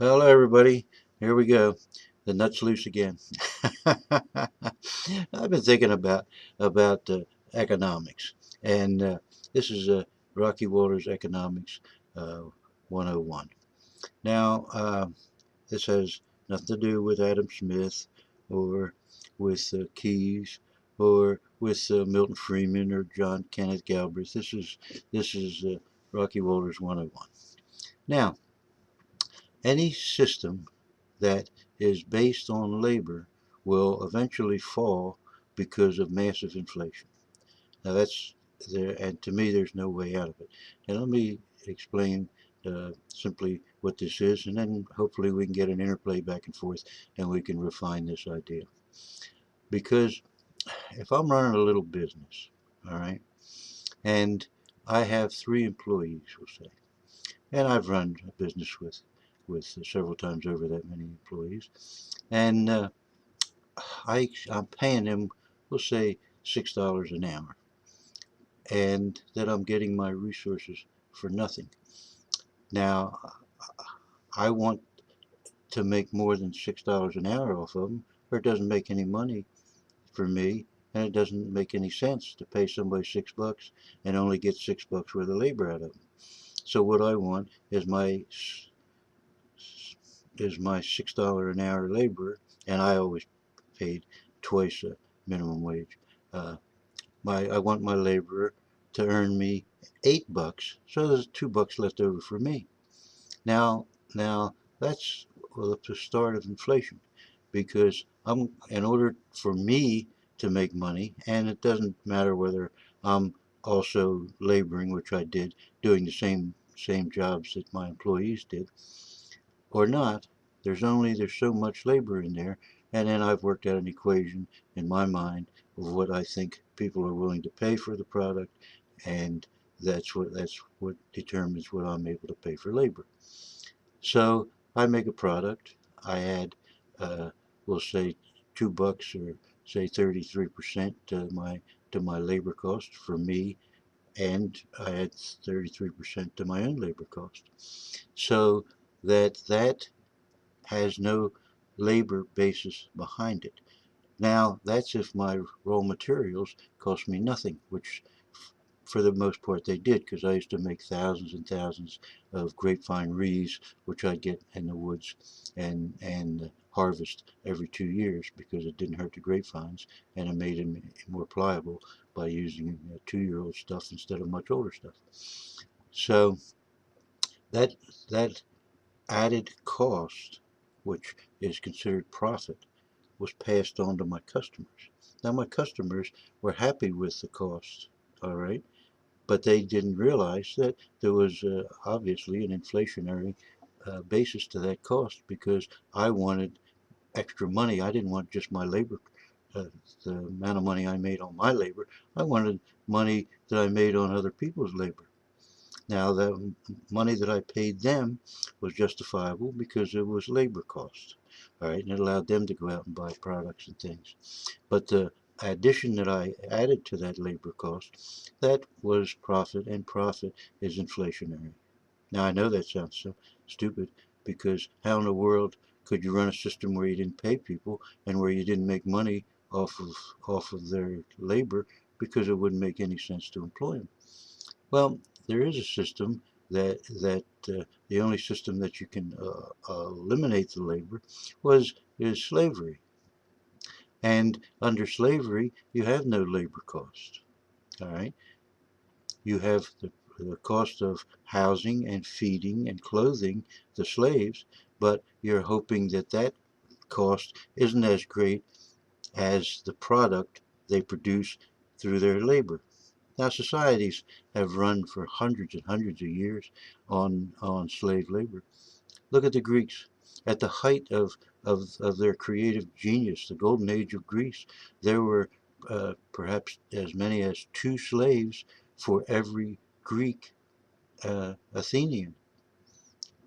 Hello, everybody. Here we go. The nuts loose again. I've been thinking about economics, and this is Rocky Walters Economics uh, 101. Now, this has nothing to do with Adam Smith or with Keyes or with Milton Friedman or John Kenneth Galbraith. This is Rocky Walters 101. Now, any system that is based on labor will eventually fall because of massive inflation. Now that's there, and to me, there's no way out of it. And let me explain simply what this is, and then hopefully we can get an interplay back and forth, and we can refine this idea. Because if I'm running a little business, all right, and I have 3 employees, we'll say, and I've run a business with several times over that many employees, and I'm paying them, we'll say $6 an hour, and that I'm getting my resources for nothing. Now, I want to make more than $6 an hour off of them, or it doesn't make any money for me, and it doesn't make any sense to pay somebody $6 and only get $6 worth of labor out of them. So what I want is my $6 an hour laborer, and I always paid twice a minimum wage. Uh, I want my laborer to earn me $8, so there's $2 left over for me. Now that's the start of inflation, because in order for me to make money, and it doesn't matter whether I'm also laboring, which I did, doing the same jobs that my employees did, or not, there's so much labor in there, and then I've worked out an equation in my mind of what I think people are willing to pay for the product, and that's what determines what I'm able to pay for labor. So I make a product. I add, we'll say, $2 or say 33% to my labor cost for me, and I add 33% to my own labor cost. So that has no labor basis behind it. Now, that's if my raw materials cost me nothing, which for the most part they did, because I used to make thousands and thousands of grapevine wreaths, which I'd get in the woods and harvest every 2 years, because it didn't hurt the grapevines, and it made them more pliable by using 2-year-old stuff instead of much older stuff. So that that added cost, which is considered profit, was passed on to my customers. Now, my customers were happy with the cost, all right, but they didn't realize that there was obviously an inflationary basis to that cost, because I wanted extra money. I didn't want just my labor, uh, the amount of money I made on my labor. I wanted money that I made on other people's labor. Now, the money that I paid them was justifiable because it was labor cost. All right, and it allowed them to go out and buy products and things. But the addition that I added to that labor cost, that was profit, and profit is inflationary. Now, I know that sounds so stupid, because how in the world could you run a system where you didn't pay people and where you didn't make money off of their labor, because it wouldn't make any sense to employ them? Well, there is a system that the only system that you can eliminate the labor is slavery. And under slavery, you have no labor cost. All right, you have the cost of housing and feeding and clothing the slaves, but you're hoping that that cost isn't as great as the product they produce through their labor. Now, societies have run for hundreds and hundreds of years on slave labor. Look at the Greeks. At the height of their creative genius, the golden age of Greece, there were perhaps as many as 2 slaves for every Greek Athenian.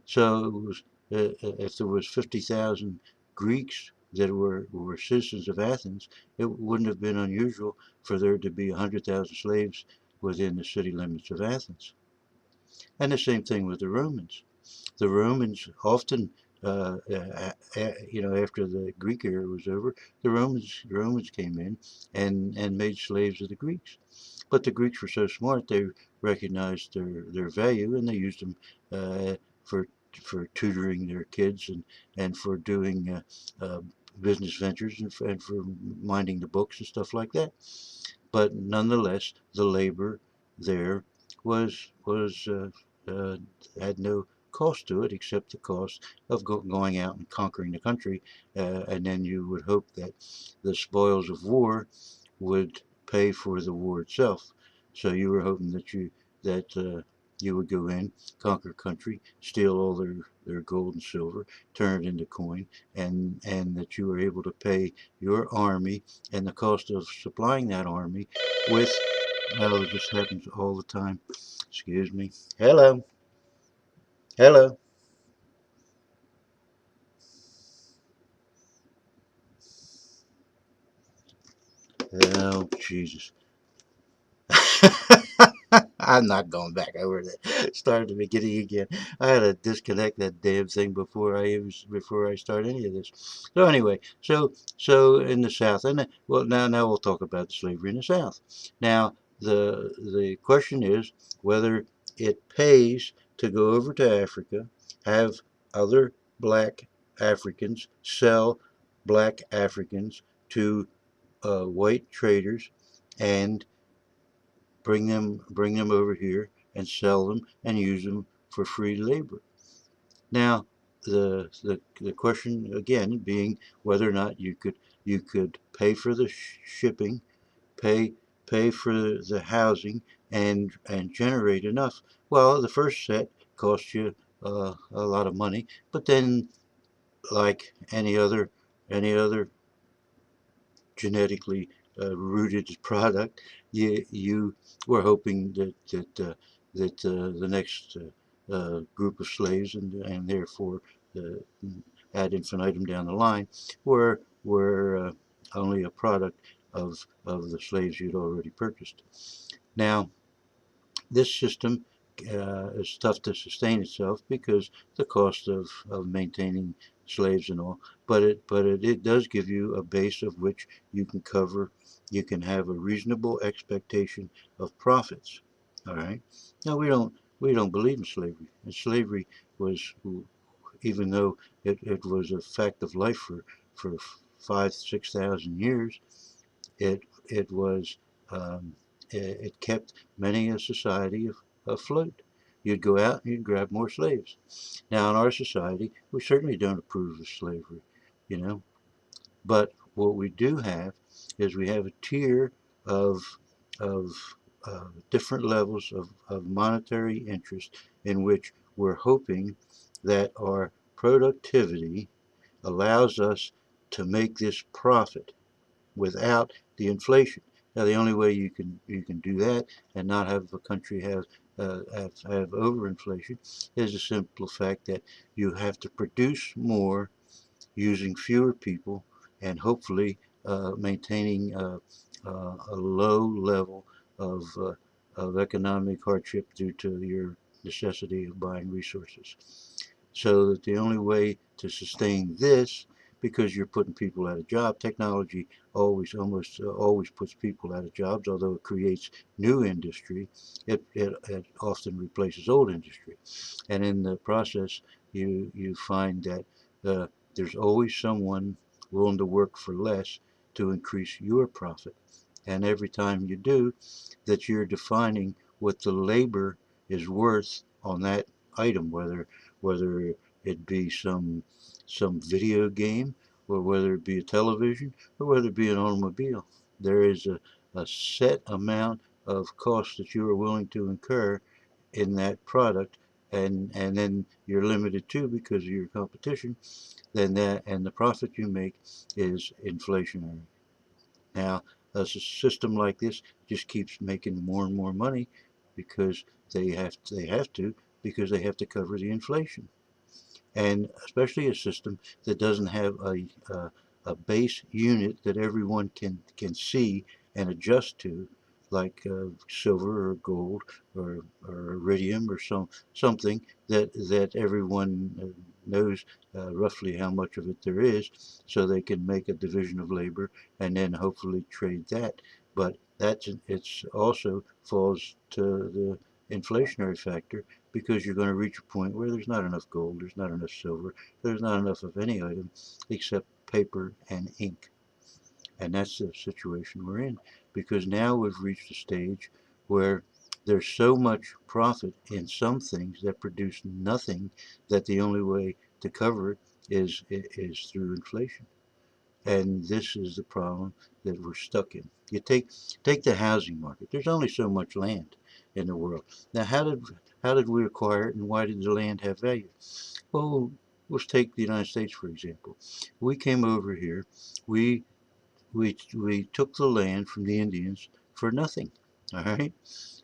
So it was, if there was 50,000 Greeks that were citizens of Athens, it wouldn't have been unusual for there to be 100,000 slaves within the city limits of Athens. And the same thing with the Romans. The Romans often after the Greek era was over, the Romans came in and made slaves of the Greeks. But the Greeks were so smart; they recognized their value, and they used them uh, for for tutoring their kids and for doing business ventures and for minding the books and stuff like that. But nonetheless, the labor there was uh, had no cost to it except the cost of going out and conquering the country, and then you would hope that the spoils of war would pay for the war itself. So you were hoping that you would go in, conquer country, steal all their gold and silver, turn it into coin, and that you were able to pay your army and the cost of supplying that army with, oh, this happens all the time. Excuse me. Hello. Hello. Oh, Jesus. I'm not going back over that. Start at the beginning again. I had to disconnect that damn thing before I start any of this. So anyway, so in the South, and well, now we'll talk about slavery in the South. Now the question is whether it pays to go over to Africa, have other black Africans sell black Africans to white traders, and bring them over here and sell them and use them for free labor. Now, the question again being whether or not you could pay for the shipping, pay pay for the housing, and generate enough. Well, the first set costs you a lot of money, but then like any other genetically rooted product, you were hoping that the next group of slaves and therefore ad infinitum down the line were only a product of the slaves you'd already purchased. Now, this system is tough to sustain itself because the cost of maintaining slaves and all, but it does give you a base of which you can have a reasonable expectation of profits. All right. Now we don't believe in slavery, and slavery was, even though it was a fact of life for 5,000 to 6,000 years, it was it kept many a society afloat. You'd go out and you'd grab more slaves. Now in our society, we certainly don't approve of slavery, you know. But what we do have is we have a tier of of different levels of monetary interest in which we're hoping that our productivity allows us to make this profit without the inflation. Now, the only way you can do that and not have a country have overinflation is the simple fact that you have to produce more using fewer people and hopefully maintaining a low level of of economic hardship due to your necessity of buying resources. So that the only way to sustain this, because you're putting people out of job, technology almost always puts people out of jobs, although it creates new industry, it often replaces old industry. And in the process, you find that uh, there's always someone willing to work for less to increase your profit. And every time you do, that you're defining what the labor is worth on that item, whether it be some video game, or whether it be a television, or whether it be an automobile. There is a set amount of cost that you are willing to incur in that product, and then you're limited to, because of your competition, then that and the profit you make is inflationary. Now, a system like this just keeps making more and more money because they have to because they have to cover the inflation. And especially a system that doesn't have a base unit that everyone can see and adjust to, like silver or gold or iridium or something that everyone knows roughly how much of it there is, so they can make a division of labor and then hopefully trade that. But it's also falls to the inflationary factor, because you're going to reach a point where there's not enough gold, there's not enough silver, there's not enough of any item except paper and ink. And that's the situation we're in, because now we've reached a stage where there's so much profit in some things that produce nothing, that the only way to cover it is through inflation. And this is the problem that we're stuck in. You take the housing market. There's only so much land in the world. Now, how did we acquire it, and why did the land have value? Well, let's take the United States for example. We came over here. We we took the land from the Indians for nothing. All right.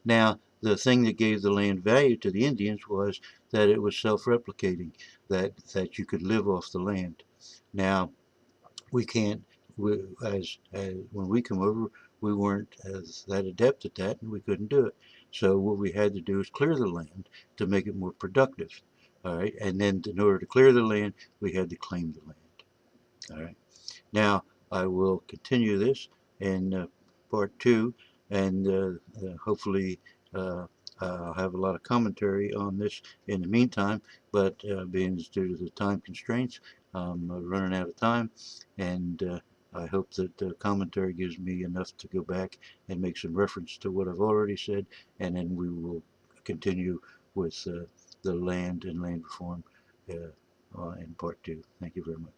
Now, the thing that gave the land value to the Indians was that it was self-replicating, that you could live off the land. Now, we can't. As when we come over, we weren't as that adept at that, and we couldn't do it. So what we had to do is clear the land to make it more productive. All right. And then in order to clear the land, we had to claim the land. All right. Now, I will continue this in part two, and hopefully uh, I'll have a lot of commentary on this in the meantime, but being due to the time constraints, I'm running out of time, and I hope that the commentary gives me enough to go back and make some reference to what I've already said, and then we will continue with the land and land reform in part two. Thank you very much.